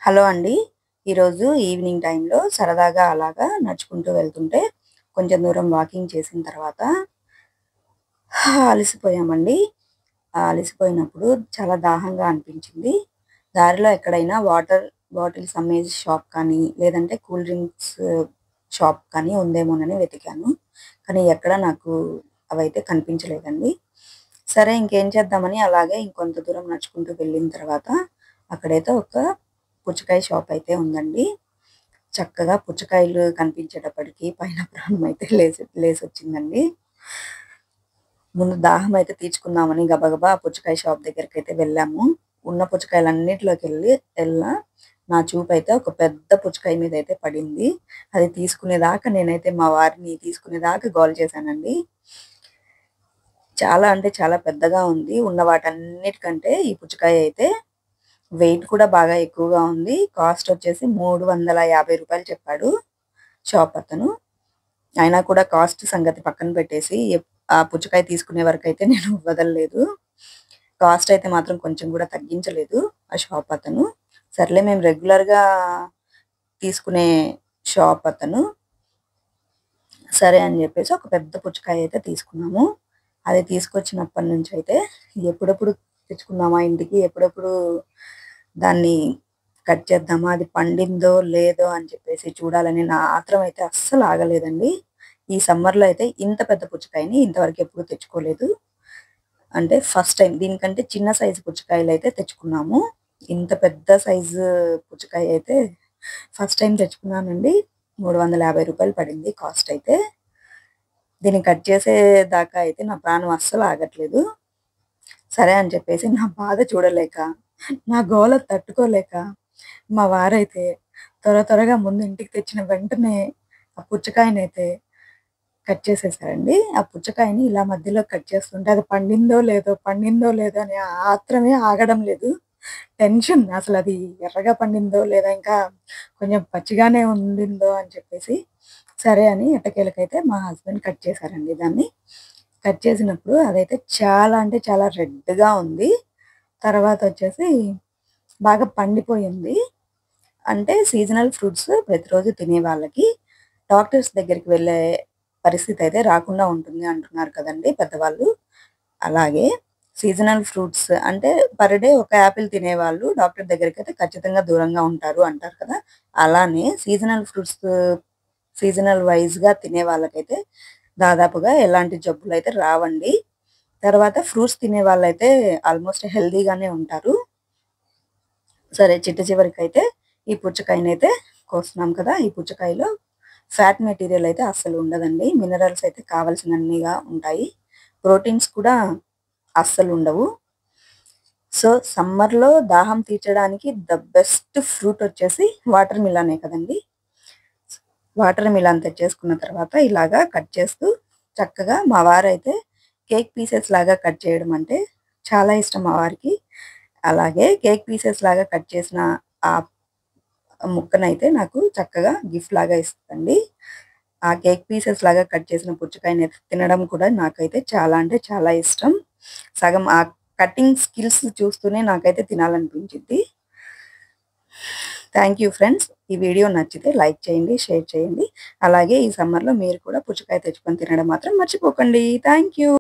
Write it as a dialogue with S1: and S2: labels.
S1: Hello అండి. ఈరోజు evening టైంలో సరదాగా అలాగా నడుచుకుంటూ వెళ్తుంటే, కొంచెం దూరం వాకింగ్ చేసిన తర్వాత అలసిపోయామండి. అలసిపోయినప్పుడు చాలా దాహంగా అనిపించింది. దారిలో ఎక్కడైనా వాటర్ బాటిల్స్ అమ్మే షాప్ కానీ, లేదంటే కూల్ డ్రింక్స్ షాప్ కానీ ఉందేమోనని వెతికాను. కానీ ఎక్కడ నాకు అవైతే కనిపించలేదండి. సరే ఇంకేం చేద్దామని అలాగే ఇంకొంత దూరం నడుచుకుంటూ వెళ్ళిన తర్వాత, అక్కడైతే ఒక పుచ్చకాయ షాప్ అయితే ఉందండి. చక్కగా పుచ్చకాయలు కనిపించేటప్పటికి పైన ప్రాణం అయితే లేసొచ్చిందండి. ముందు దాహం అయితే తీర్చుకుందామని గబగబా ఆ పుచ్చకాయ షాప్ దగ్గరికైతే వెళ్ళాము. ఉన్న పుచ్చకాయలన్నిట్లోకెళ్ళి నా చూపయితే ఒక పెద్ద పుచ్చకాయ మీదయితే పడింది. అది తీసుకునేదాకా నేనైతే మా వారిని తీసుకునేదాకా గోల చేశానండి. చాలా అంటే చాలా పెద్దగా ఉంది. ఉన్న వాటన్నిటికంటే ఈ పుచ్చకాయ అయితే వెయిట్ కూడా బాగా ఎక్కువగా ఉంది. కాస్ట్ వచ్చేసి రూ. 350 చెప్పాడు షాప్ అతను. అయినా కూడా కాస్ట్ సంగతి పక్కన పెట్టేసి ఆ పుచ్చకాయ తీసుకునే వరకైతే నేను వదలలేదు. కాస్ట్ అయితే మాత్రం కొంచెం కూడా తగ్గించలేదు ఆ షాప్ అతను. సర్లే మేము రెగ్యులర్‌గా తీసుకునే షాప్ అతను. సరే అని జెప్పేసి ఒక పెద్ద పుచ్చకాయ అయితే తీసుకున్నాము. అది తీసుకొచ్చినప్పటి నుంచయితే ఎప్పుడెప్పుడు తెచ్చుకుందామా ఇంటికి, ఎప్పుడెప్పుడు దాన్ని కట్ చేద్దామా, అది పండిందో లేదో అని చెప్పేసి చూడాలని నా ఆత్రం అయితే అస్సలు ఆగలేదండి. ఈ సమ్మర్‌లో అయితే ఇంత పెద్ద పుచ్చకాయని ఇంతవరకు ఎప్పుడు తెచ్చుకోలేదు. అంటే ఫస్ట్ టైమ్. దీనికంటే చిన్న సైజు పుచ్చకాయలైతే తెచ్చుకున్నాము. ఇంత పెద్ద సైజు పుచ్చకాయ అయితే ఫస్ట్ టైమ్ తెచ్చుకున్నానండి. రూ. 350 పడింది కాస్ట్ అయితే. దీన్ని కట్ చేసేదాకా అయితే నా ప్రాణం అస్సలు ఆగట్లేదు. సరే అని చెప్పేసి నా బాధ చూడలేక, నా గోల తట్టుకోలేక, మా వారైతే త్వరగా ముందు ఇంటికి తెచ్చిన వెంటనే ఆ పుచ్చకాయనైతే కట్ చేసేసారండి. ఆ పుచ్చకాయని ఇలా మధ్యలో కట్ చేస్తుంటే అది పండిందో లేదో అనే ఆత్రమే ఆగడం లేదు. టెన్షన్ అసలది ఎర్రగా పండిందో లేదా ఇంకా కొంచెం పచ్చిగానే ఉండిందో అని చెప్పేసి, సరే అని ఎట్టకేలకైతే మా హస్బెండ్ కట్ చేశారండి దాన్ని. కట్ చేసినప్పుడు అదైతే చాలా అంటే చాలా రెడ్‌గా ఉంది. తర్వాతొచ్చేసి బాగా పండిపోయింది. అంటే సీజనల్ ఫ్రూట్స్ ప్రతిరోజు తినే వాళ్ళకి డాక్టర్స్ దగ్గరికి వెళ్ళే పరిస్థితయితే రాకుండా ఉంటుంది అంటున్నారు కదండీ పెద్దవాళ్ళు. అలాగే సీజనల్ ఫ్రూట్స్ అంటే పర్ డే ఒక యాపిల్ తినేవాళ్ళు డాక్టర్ దగ్గరికైతే ఖచ్చితంగా దూరంగా ఉంటారు అంటారు కదా! అలానే సీజనల్ ఫ్రూట్స్ సీజనల్ వైస్‌గా తినే వాళ్ళకైతే దాదాపుగా ఎలాంటి జబ్బులైతే రావండి. తర్వాత ఫ్రూట్స్ తినే వాళ్ళైతే ఆల్‌మోస్ట్ హెల్తీగానే ఉంటారు. సరే చివరికైతే ఈ పుచ్చకాయనైతే కోస్తున్నాం కదా! ఈ పుచ్చకాయలో ఫ్యాట్ మెటీరియల్ అయితే అస్సలు ఉండదండి. మినరల్స్ అయితే కావాల్సినన్నిగా ఉంటాయి. ప్రోటీన్స్ కూడా అస్సలుండవు. సో, సమ్మర్‌లో దాహం తీర్చడానికి ద బెస్ట్ ఫ్రూట్ వచ్చేసి వాటర్ మిలనే కదండీ! వాటర్ మిలన్ తెచ్చేసుకున్న తర్వాత ఇలాగా కట్ చేస్తూ చక్కగా మా వారైతే కేక్ పీసెస్ లాగా కట్ చేయడం అంటే చాలా ఇష్టం మా వారికి. అలాగే కేక్ పీసెస్ లాగా కట్ చేసిన ఆ ముక్కనైతే నాకు చక్కగా గిఫ్ట్ లాగా ఇస్తదండి. ఆ కేక్ పీసెస్ లాగా కట్ చేసిన పుచ్చకాయనైతే తినడం కూడా నాకైతే చాలా అంటే చాలా ఇష్టం. సగం ఆ కటింగ్ స్కిల్స్ చూస్తూనే నాకైతే తినాలనిపించిద్ది. Thank you friends. ఈ వీడియో నచ్చితే లైక్ చేయండి, షేర్ చేయండి. అలాగే ఈ సమ్మర్‌లో మీరు కూడా పుచ్చకాయ తెచ్చుకొని తినడం మాత్రం మర్చిపోకండి. Thank you.